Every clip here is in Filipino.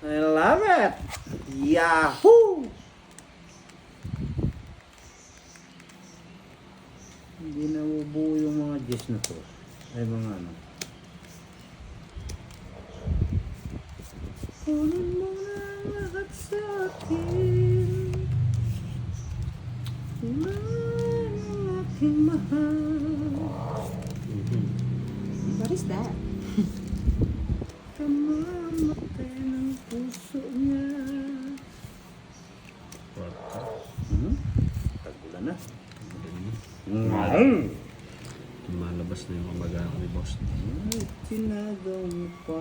I love it! Yahoo! Hindi na ubuo yung mga Diyos na to. Ay mga ano. Kunin mo na lahat sa akin. Ilan ang aking mahal. What is that? Kamamatay ng puso niya. Tagulan na. Lumalabas na yung kamag-anak ni boss. Ay, tinagaw mo pa.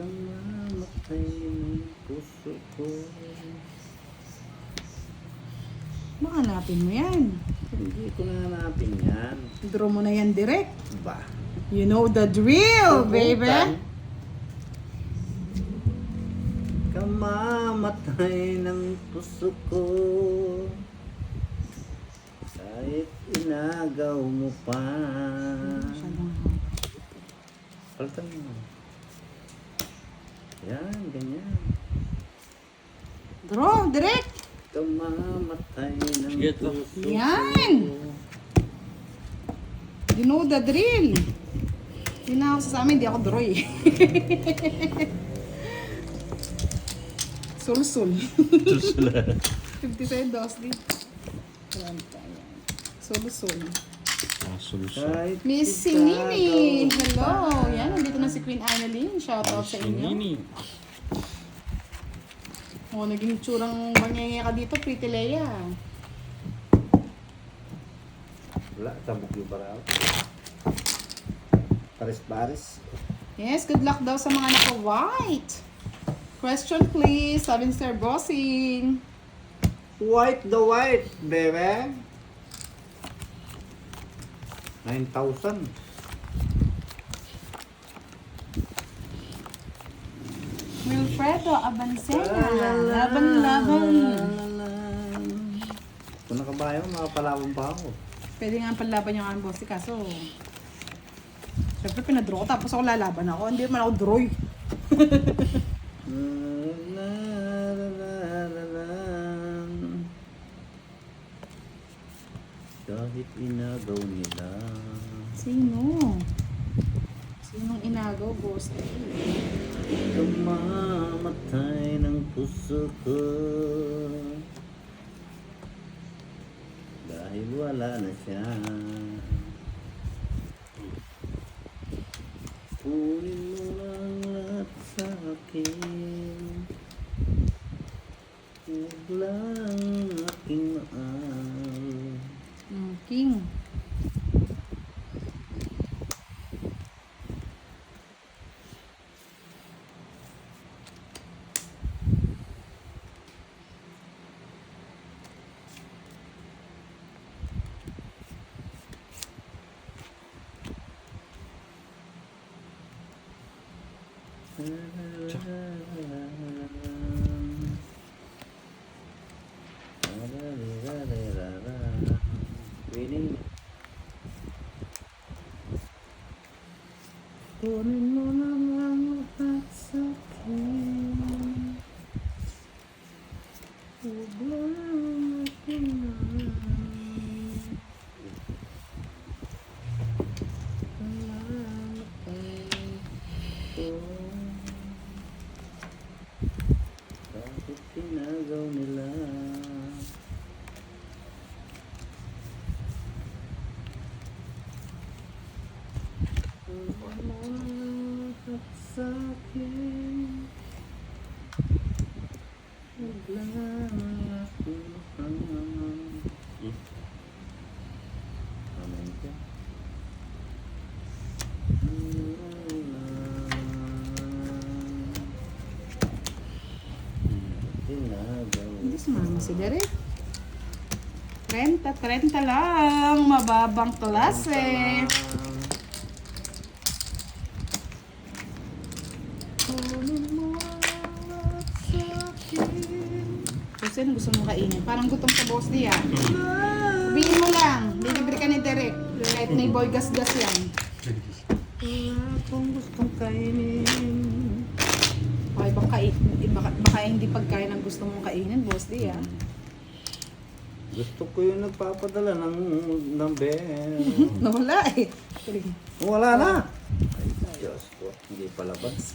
Kamamatay ng puso ko. Baka hanapin mo yan. Hindi ko na hanapin yan. Draw mo na yan direct. Ba? You know the drill, baby. Kamamatay ng puso ko. Kahit inagaw mo pa. Palitan mo. Yan, ganyan. Draw, direct. Kamamatay ng Sige, to. puso Yan. ko. You know the drill. Hindi na ako sa amin, hindi ako draw eh. Sul-sul. 50 dos din. Sul-sul. Sulusol. Kahit Miss ikaw Nini, hello. pa. Yan, nandito na si Queen Annalyn. Shoutout sa inyo. Nini. Oh, naging tsurang bangenge ka dito, Pretty Leia. Wala, tabog yung baraw. Paris-paris. Yes, good luck daw sa mga naka-white. Question please, 7-star bossing. White the white, baby. 9,000. Wilfredo Abancena. Laban-laban. Kung nakabayo, makapalaban pa ako. Pwede nga palaban yung ang bossing kaso. Siyempre pinadraw ko tapos ako lalaban ako. Hindi man ako draw. Kahit inagaw nila. Sino? Sinong inagaw, boss? Kamamatay ng puso ko. Dahil wala na siya. Kunin mo lang lahat sa akin. Huwag lang aking mahal. King. Winning. Kunin mo lang ang lahat sa akin. Huwag lang aking mahal. Kamamatay ko. Bakit tinagaw nila? Huwag mo lahat sa akin. Huwag lang aking mahal. Amen ka. Hindi sumama si Derek. 30 lang. Mababang klase. Kasi ano gusto mong kainin? Parang gutom sa boss niya. Sabihin mo lang. Dilibre ka ni Derek. Kahit may boy gas-gas yan. kainin. Okay, baka hindi pagkain ang gusto mong kainin, Boss D, ah. Gusto ko yung nagpapadala ng number. Nawala eh. Sige. Wala na. Ay, Diyos ko. Hindi palabas.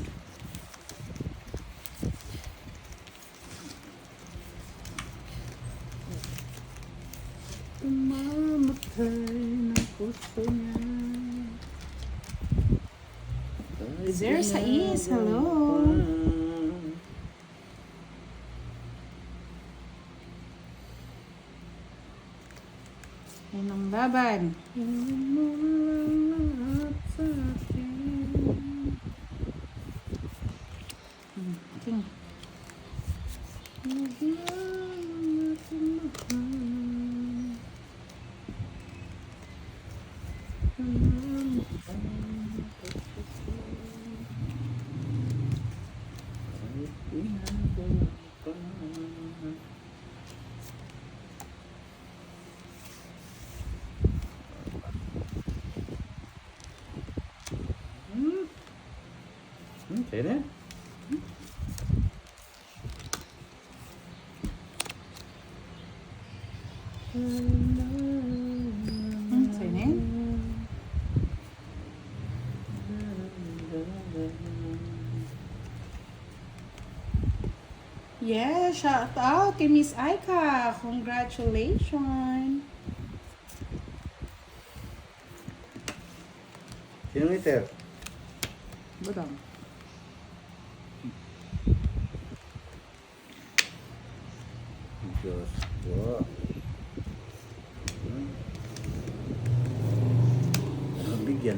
Tumamatay ng puso niya. Zero Sais, hello. Ayun ang laban. King. Sa'yo na yan. Sa'yo na yan. Yeah, shout out kay Miss Aika. Congratulations. Sino iter? Budang. Diyos ko. Nabigyan.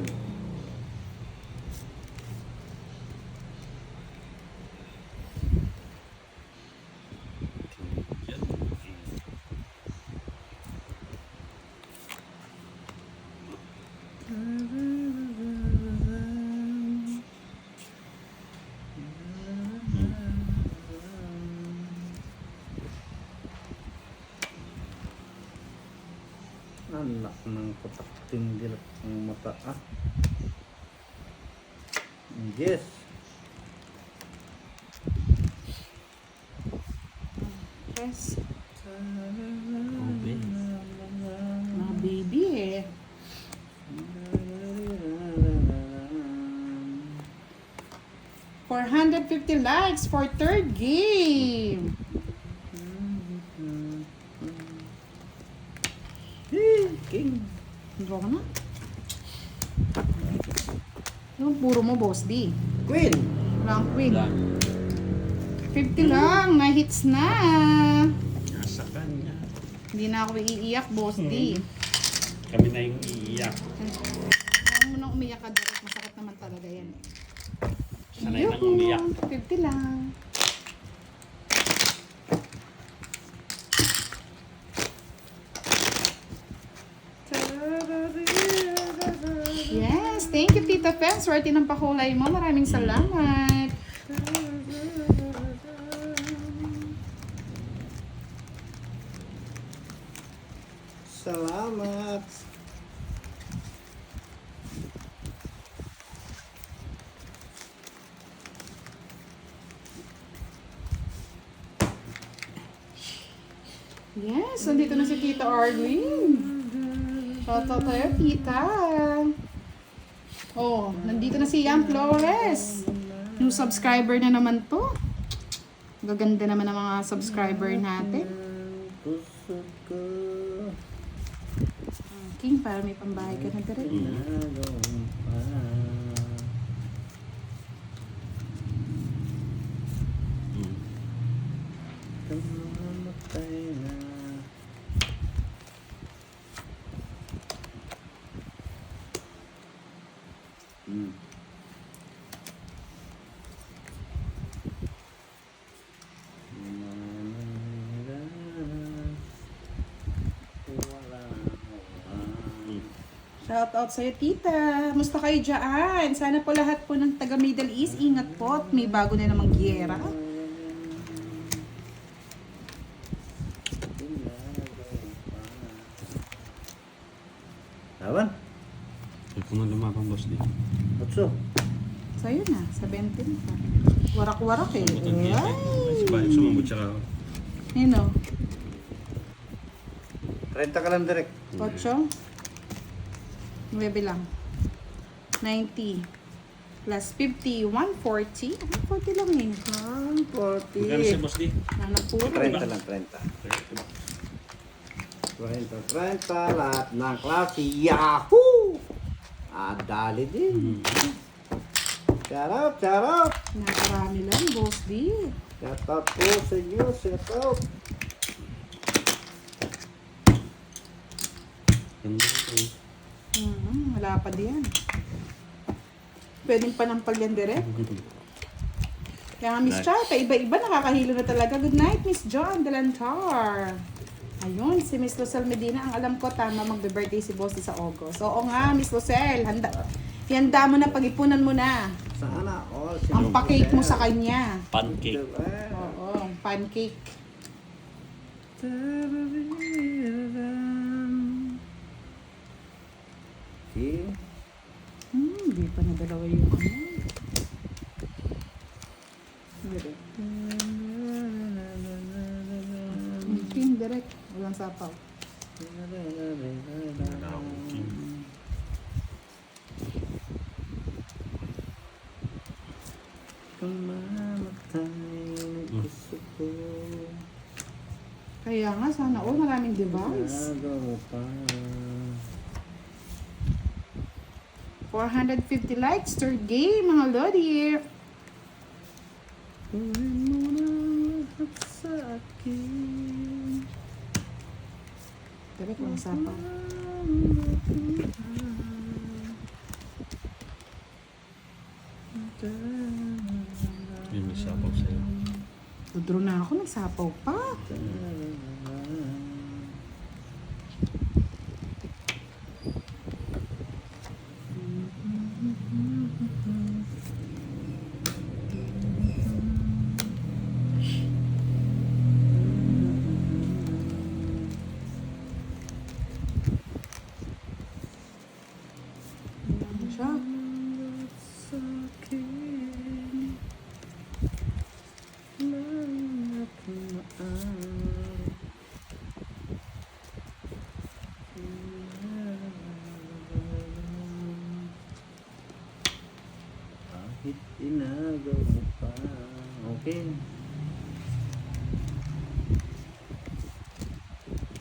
Anak ng patakting dilap ng mata ah. Yes. Yes. Okay. Mga baby eh. $450 likes for third game. King. Draw ka na. Yung puro mo, Boss D. Queen. Wala kang queen. Wala. 50 lang, na hits na. Nasa kanya. Hindi na ako iiyak, Boss D. Kami na yung iiyak. Huwag mo nang umiyak ka direct, masakit naman talaga yan eh. Sanay nang umiyak. 50 lang. Yes, thank you Tita Fen. Swerte ng pakulay mo. Maraming salamat. Salamat. Yes, nandito na si Tita Arlene. Shoutout tayo, Tita. Oh, nandito na si Yam Flores. New subscriber na naman to. Gaganda naman ang mga subscriber natin. Puso ko. King, para may pambahay ka na direct. Nagawang pa. Tumamatay na. Shoutout sa'yo, Tita. Musta kayo dyan? Sana po lahat po ng taga Middle East, ingat po at may bago na namang giyera. Laban? Ito nga lumabang boss din. Otso. Sa'yo na, sa 20 pa. Warak-warak eh. Sumabot ang gilid. Ay! Sumabot siya ka. Yun o. 30 ka lang direct. 8. 9 lang. 90. Plus 50. 140. 140 lang eh. Magkano si 40. Boss D? Nanapuro. 30 lang, 30. 30, lahat ng klase. Yahoo! Dali din. Shout out, shout out. Nakarami lang, Boss D. Shout out po sa inyo, shout out. Ganda ito. Wala pa diyan. Pwedeng panampal yan direct. Kaya nga, Miss Char, iba-iba, nakakahilo na talaga. Good night, Miss John Delantar. Ayun, si Miss Lucel Medina, ang alam ko, tama, magbe-birthday si Boss sa August. Oo nga, Miss Lucel, handa mo na, pag-ipunan mo na. Sana all. Ang pa-cake mo sa kanya. Pancake. Oo, pancake. Okay. Hindi pa nadalawa yung ano. King direct. Walang sapaw. Wala akong king. Kamamatay gusto ko. Kaya nga, sana all maraming device. Nagawa pa. 450 likes, third game, mga lodi. Kunin mo na lahat sa akin. Direct, walang sapaw. Yun, may sapaw sa'yo. Udro na ako, nagsapaw pa. Ayan siya. Sa akin. Mga kumaan. Kahit inagaw mo pa. Okay.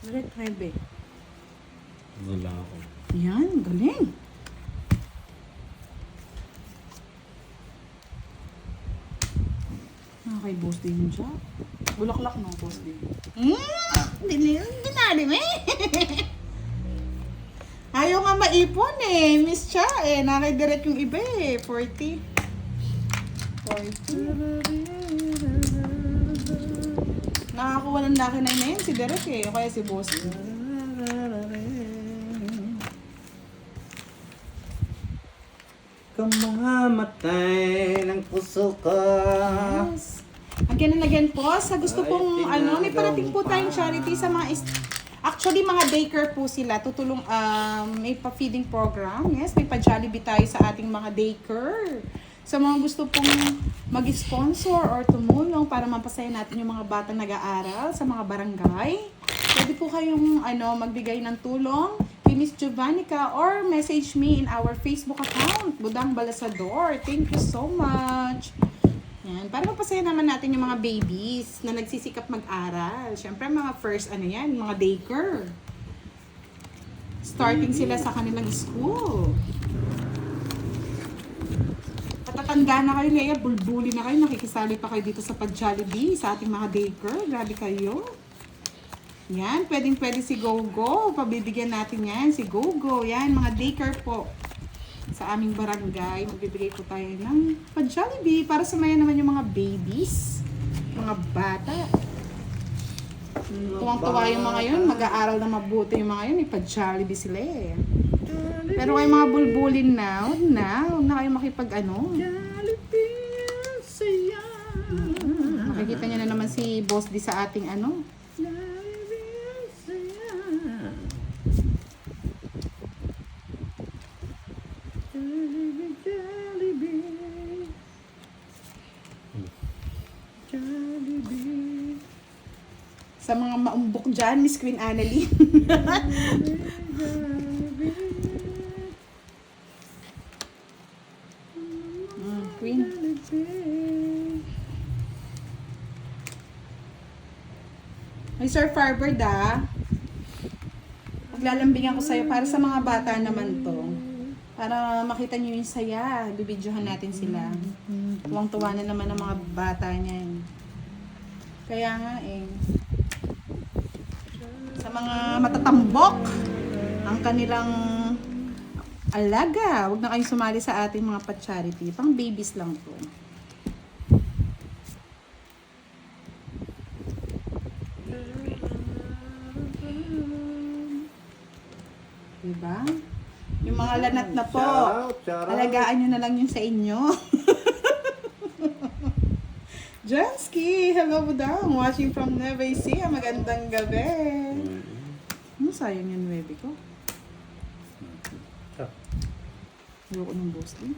Direct, 9. Wala ako. Yan, galing. Kay Boss D yun siya. Bulaklak no, Boss D. Dinali mo eh. Ayaw nga maipon eh, Miss Cha eh. Nakidirect yung iba eh, 40. 40. Nakakuha ng laki na yun si Derek eh, o kaya si Boss D. Kamamatay ng puso ko. Yes. Again and again po, sa gusto Ay, pong may parating po tinagaw tayong pa. charity sa mga actually mga daycare po sila, tutulong may pa-feeding program. Yes, may pa-Jollibee tayo sa ating mga daycare. Sa mga gusto pong mag-sponsor or tumulong para mapasaya natin yung mga batang nag-aaral sa mga barangay, pwede po kayong magbigay ng tulong kay Miss Giovannica or message me in our Facebook account, Budang Balasador. Thank you so much. Yan, para mapasaya naman natin yung mga babies na nagsisikap mag-aral. Siyempre, mga first, mga daycare. Starting sila sa kanilang school. Patatanda na kayo, Lea, bulbuli na kayo, nakikisali pa kayo dito sa pag-Jollibee, sa ating mga daycare. Grabe kayo. Yan, pwedeng-pwede si Gogo. Pabibigyan natin yan, si Gogo. Yan, mga daycare po. Sa aming barangay, magbibigay po tayo ng pa-Jollibee para sumaya naman yung mga babies, mga bata. Tuwang-tuwa yung mga yun, mag-aaral na mabuti yung mga yun, may pa-Jollibee sila eh. Pero kayo mga bulbulin na, huwag na kayo makikita niyo na naman si Boss D sa ating Sa mga maumbok dyan, Miss Queen Annalyn. Queen. Ay, Sir Farbird maglalambing ako sa'yo para sa mga bata naman to. Para makita nyo yung saya. Bibidyohan natin sila. Tuwang-tuwa na naman ang mga bata niyan. Kaya nga sa mga matatambok ang kanilang alaga, huwag na kayong sumali sa ating mga pa-charity. Pang babies lang to. Diba? Yung mga lanat na po, alagaan nyo na lang yun sa inyo. Jansky, hello daw. Watching from Nueva Ecija. Magandang gabi. Ano sayang yung 9 ko? Ayoko ng boss din.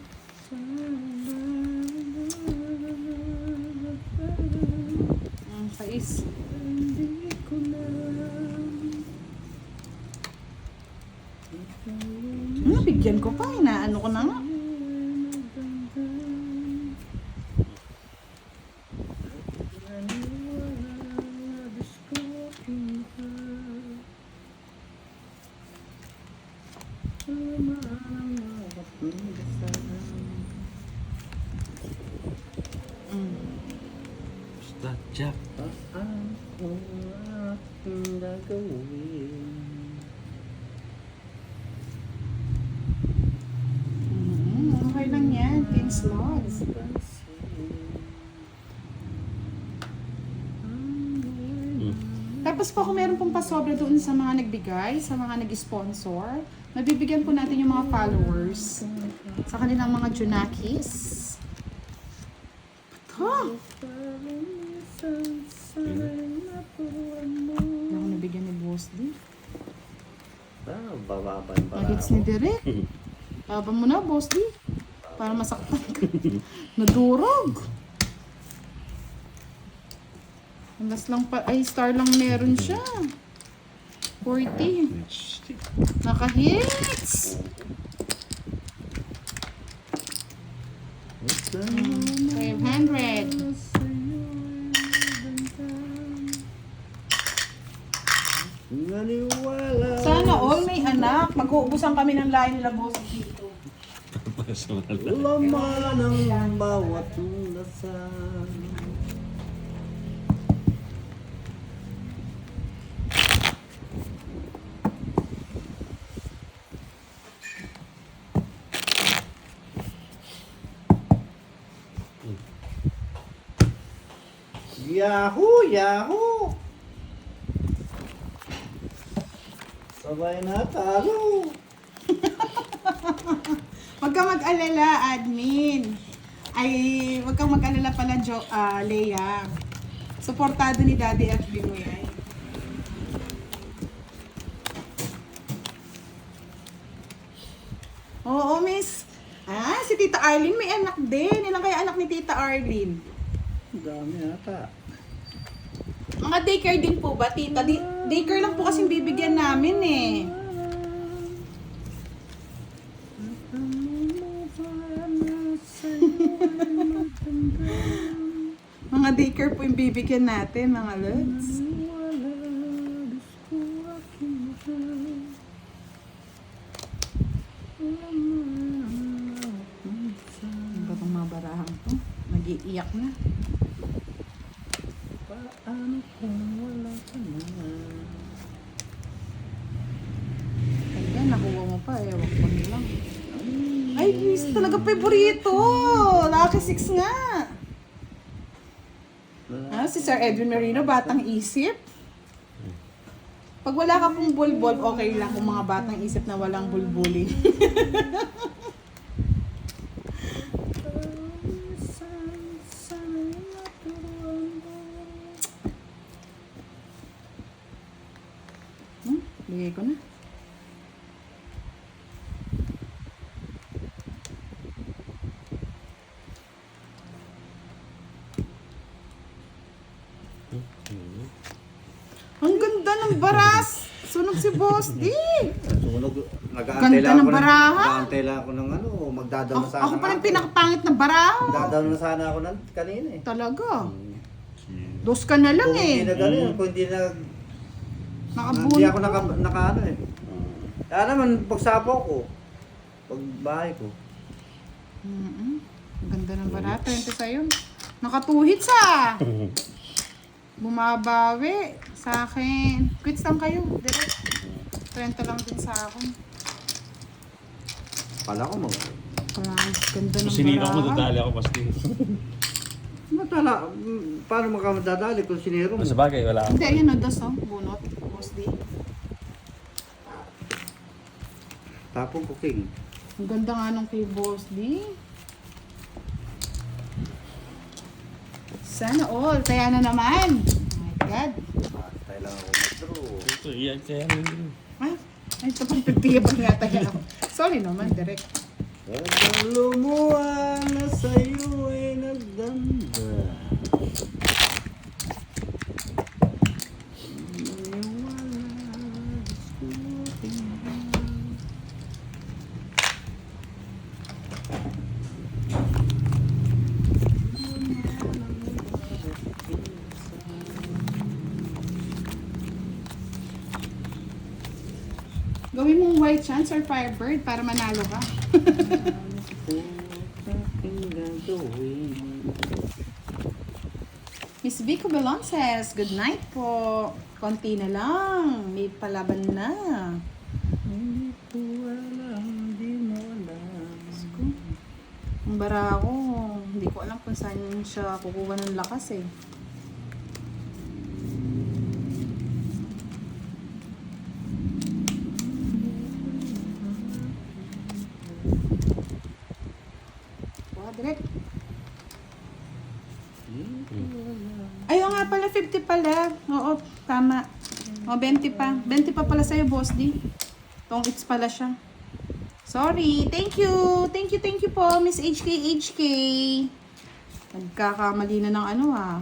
Sais. Bigyan ko pa. Inaano ko na nga. Basta, Jack. Okay lang yan. 10 slots. Tapos po kung meron pong pasobra doon sa mga nagbigay, sa mga nag-sponsor, nabibigyan po natin yung mga followers sa kanilang mga Junakis. Bato! Hindi ako nabigyan ni Boss D. Mag-hits ni Direk. Baba mo na, Boss D. Para masaktan ka. Nadurog. Alas lang pa, ay star lang meron siya. 40. Naka-hits. 500. Sana all may anak. Mag-uubusan kami ng lahi nila, Boss dito. Laman ng bawat lasan. Yahoo! Yahoo! Sabay na talo! Huwag kang mag-alala, admin. Ay, huwag kang mag-alala pala, Leia. Suportado ni Daddy FB mo yan. Oo, miss. Si Tita Arlene may anak din. Ilang kaya anak ni Tita Arlene? Dami ata. Mga daycare din po ba, Tita? Daycare lang po kasing bibigyan namin eh. Mga daycare po yung bibigyan natin, mga lods. Ano ba itong mga barahan to? Nag-iiyak na. Paano kung wala ka na? Kaya nakuha mo pa, ewan ko nilang. Ay, miss, talaga favorito. Lucky 6 nga. Si Sir Edwin Merino, batang isip. Pag wala ka pong bulbul, okay lang kung mga batang isip na walang bulbulin. Bigay ko na. ng baras. Sunog si Boss D. Sunog, nag-aantay Ganda lang ng ako baraha. Nag-aantay lang ako ng ano, magdadaw na sana Ako pa rin ako. pinakapangit na baraho. Magdadaw na sana ako ng kanina eh. Talaga. Cute. Dos ka na lang Kung hindi na eh. gano'n, kung hindi na... Nakabunot. Hindi ako naka ano eh. Kaya naman, pagsapo ko, pag bahay ko. Ang ganda ng baraha. 20 sa'yo. Nakatuhit sa. Bumabawi sa akin. Quits lang kayo. Direct. 30 lang din sa akin. Pala ko mag... Ganda ng Kung sinira ko, baraha. madadali ako pasti. Paano makamadadali kung siniro mo? Sa bagay, wala ako. Hindi, ayun o. Das o. Bunot. Boss D. Tapong ko king. Ang ganda nga nung kay Boss D. Sana all. Kaya na naman. Oh my God. Tayo lang ako mag-draw. Ito, iyan kaya. Ay, ito pang pagtiyabang nga tayo. Sorry naman, direct. Ang lumuha na sa'yo ay nagdanda. Gawin mong white chance or firebird para manalo ka. Miss Vico Belonces, good night po. Konti na lang. May palaban na. Hindi ko alam, di mo alam. Ang bara ko, hindi ko alam kung saan siya kukuha ng lakas eh. Wow, direct. Ayun nga pala, 50 pala. Oo, tama. O, 20 pa. 20 pa pala sa'yo, Boss D. Tong it's pala siya. Sorry. Thank you. Thank you po, Miss HK. Nagkakamali na ng ano ah.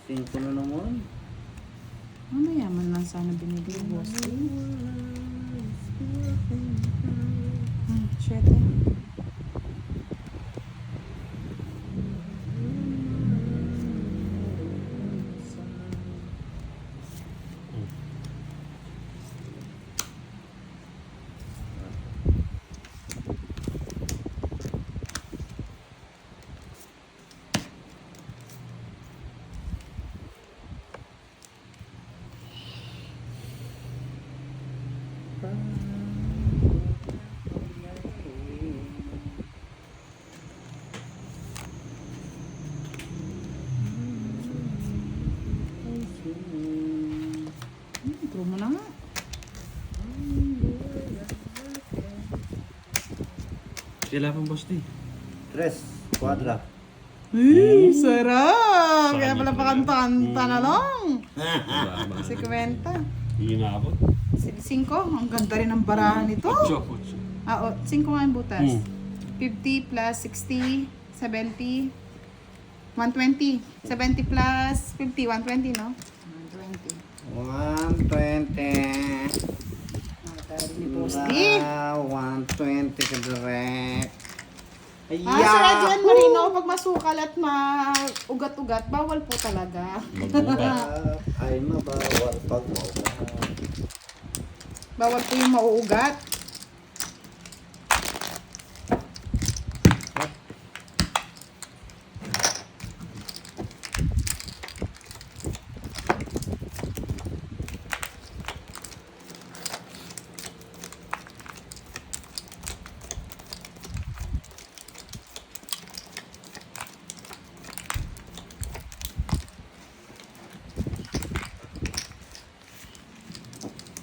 Singko na naman. Ano yaman lang sana binigay, Boss D. Shit eh. Draw mo na nga. Kailangan boss di. Tres, quadra. Sarap! Kaya Sarap pala yun pakanta na lang. Wala ba? Si Kwenta. Hindi na ako. Si 5. Ang ganda rin ng barahan nito. Pucho. 5 nga ang butas. 50 plus 60, 70, 120. 70 plus 50, 120, no? 120. 120. Ni Boss D. 120 ka direct. Sa Radyan Marino, pag masukal at maugat-ugat, bawal po talaga. Magbuka. Ay mabawal pag maugat. Bawal po yung mauugat.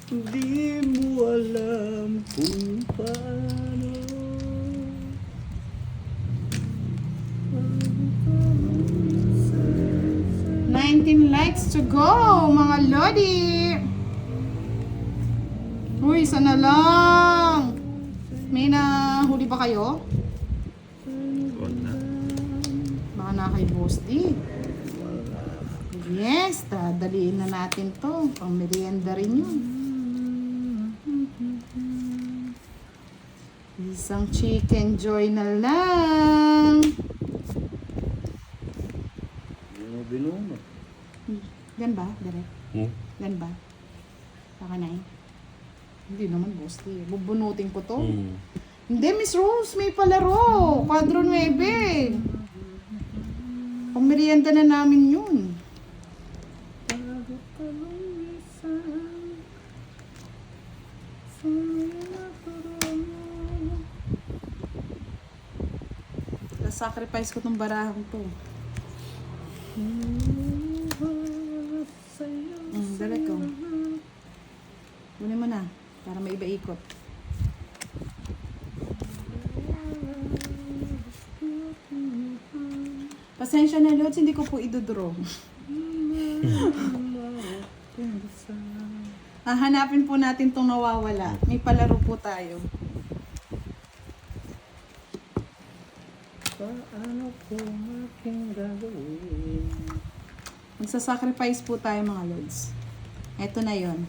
Di mo alam kung paano 17 likes to go, mga lodi. Uy, isa na lang. May nahuli ba kayo? Wala. Baka na kay Boss D. Yes, dadaliin na natin to. Pang merienda rin yun. Isang chicken joy na lang. Hindi mo binuno. Gan ba, Derek? Hmm? Gan ba? Baka na eh. Hindi naman, Boss D. Bubunutin ko to. Hmm. Hindi, Miss Rose, may palaro. 4-9. Pang merienda na namin yun. Sacrifice ko tong barahang to. Dali ko. Kunin mo na. Para may iba ikot. Pasensya na, Lods. Hindi ko po idodraw. Hanapin po natin tong nawawala. May palaro po tayo. Paano ko aking gagawin? Magsasacrifice po tayo, mga Lods. Eto na yon.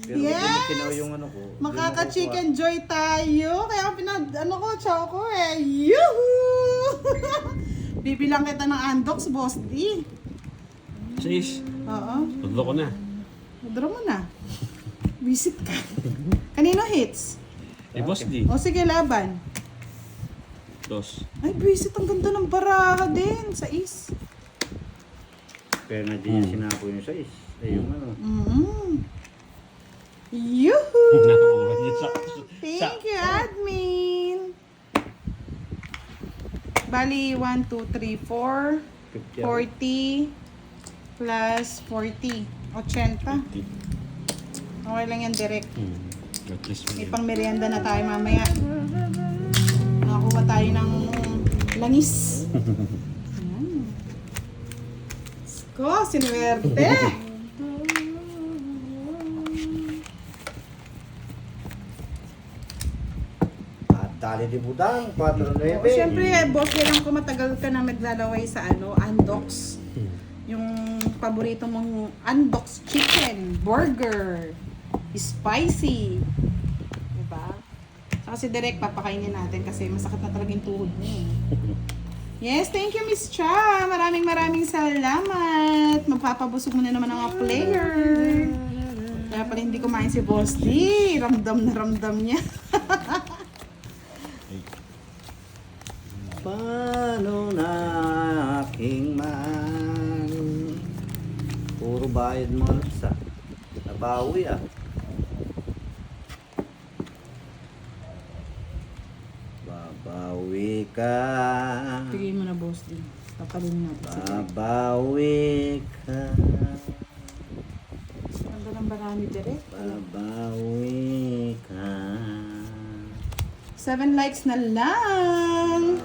Pero Yes! yes! Kinaw yung ano ko. Makaka-chicken joy tayo. Kaya choco eh. Yuhuu! Bibilang kita ng Andox, Boss D. 6. Oo. Tudlo ko na. Draw mo na. Visit ka. Kanino hits? Eh, Boss D. O sige, laban. 2. Ay, visit. Ang ganda ng baraha din. Sa is. Pero na din yung sinapo yung size. Ay yung ano. Yuhuu! Nakuha niya sa... Thank you, admin. Bali, 1, 2, 3, 4, 40, plus 40. 80. Okay lang yan, direct. At least May pang merienda na tayo mamaya. Nakakuha tayo ng langis. Ayan. Sko, sinuwerte. At tali di budang, 4-9. O, syempre, boss, alam ko matagal ka na naglalaway sa Andox. Yung paborito mong Andox chicken, burger, spicy. Diba? Saka si Direk, papakainin natin kasi masakit na talaga yung tuhod niya. Yes, thank you, Miss Cha. Maraming salamat. Magpapabusog mo na naman ang mga player. Kaya pala hindi kumain si Boss D. Ramdam na ramdam niya. Paano na aking man? Puro bayad mo sa nabawi ah. Babawi ka. Tigay mo na, Boss D. Tatalin natin. Babawi ka. Ganda ng barami, Direk. Babawi ka. 7 likes na lang.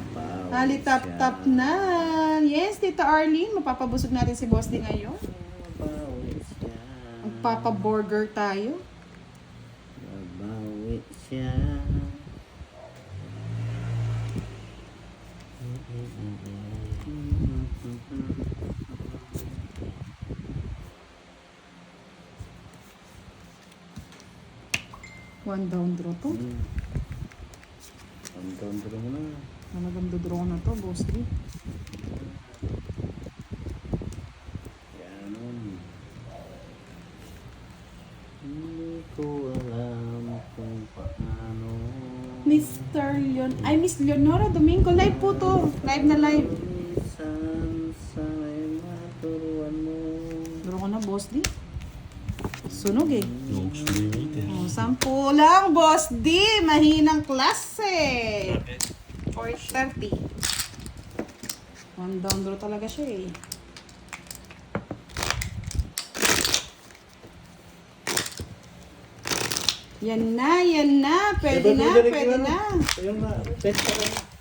Hali tap na. Yes, Tita Arlene. Mapapabusog natin si Boss D ngayon. Babawi siya. Magpapa-burger tayo. Babawi siya. One down draw to. Ang tondo mo na. Talagang dodraw na to, Boss D. Ganon. Hindi ko alam kung paano. Mr. Leon. Ay, Miss Leonora Domingo. Live po to. Live na live. Minsan sana'y maturuan mo. Draw ko na, Boss D. Sunog eh. No, limited. Oh, 10 lang, Boss D. Mahinang klase. 4:30. One down draw talaga siya eh. Yan na, yan na. Pwede na, pwede na. Yung na, test ka rin.